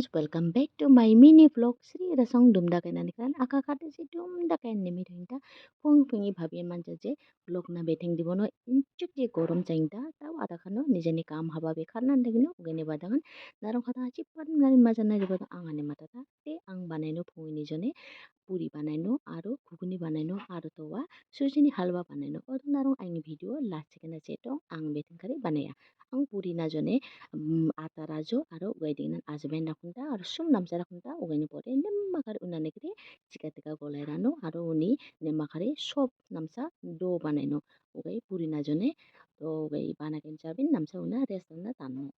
friends, welcome back to my mini vlog. Sri rasong dumdakai nanikan aka kate si dumdakai nemi ringta pung pungi bhabi manja je vlog na beteng dibono inchuk je gorom chaingda tau ada khano nijani kam haba be kharna degino ugene badangan narong khata chipan nari majana ribada angane matata te ang banaino pungi nijone puri banaino aro ghugni banaino aro towa sujini halwa banaino odo narong aini video last sekena cheto ang betengkari banaya ang puri na jone ata rajo aro ugaidingnan ajben rakunta aro sum namsa rakunta ugaini pore nemmakari unane kri chika tika golai rano aro uni nemmakari sop namsa do banaino ugai puri na jone to ugai banaken jabin namsa una restaurant tanno.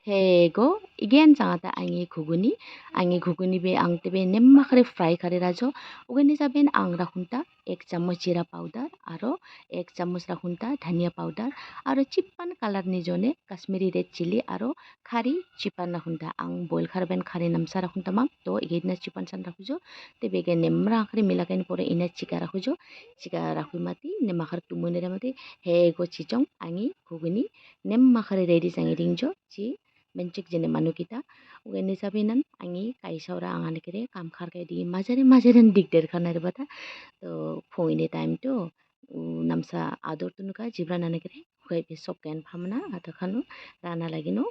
Hego igen jangata angi ghugni be ang tebe nemma khare fry khare rajo ugeni jaben ang rakhunta 1 চামচ জিরা powder aro 1 চামচ rakhunta dhania powder aro chipan color ni jone kashmiri red chili aro khari chipan rakhunta ang boil kharben khari namsa rakhunta mam to igena chipan san rakhujo tebe ge nemra khare milakain pore ina chika rakhumati nemma khar tumune ramati hego chichong angi ghugni nemma khare ready jangi ringjo chi mencik jene manu kita ugeni sabinan angi kaisaura angane kere kam kharkai di majaren digder khanar bata to phone time to namsa ador tunuka jibra nane kere khoi be sokkan phamna ata khanu rana lagino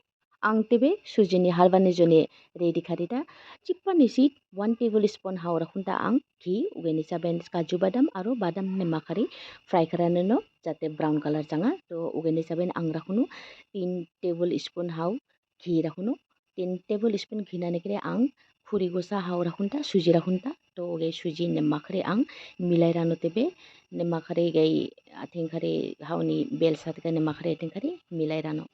ang tebe sujini halbani jone ready kharida chipani si 1 tablespoon haw rakhunta ang ghee ugeni saben kaju badam aro badam ne makhari fry kharaneno jate brown color janga to ugeni saben ang rakhunu 3 tablespoon haw ghee राखुनो 3 tablespoon घी नाने करे आं फुरी गोसा हाव राखुनता सुजी राखुनता तो गे सुजी ने माखरे आं मिलाई रानो तेबे ने माखरे गई आथिं खरे हावनी बेल साथ ने माखरे आथिं खरे मिलाई रानो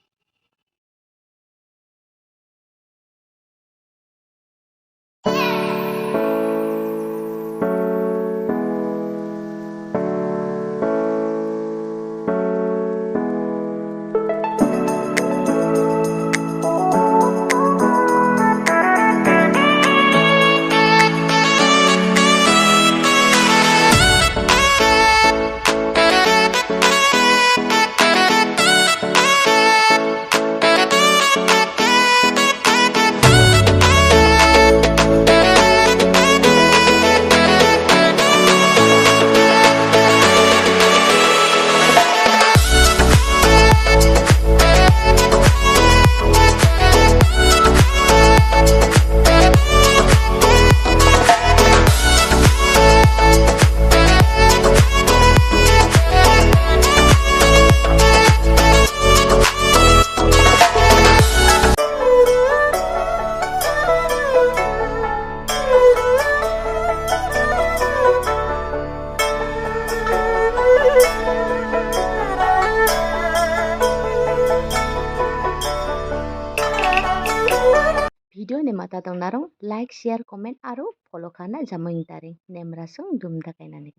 video ne mata tong narong like share comment aro follow kana jamang taring nemrasung dumda kainani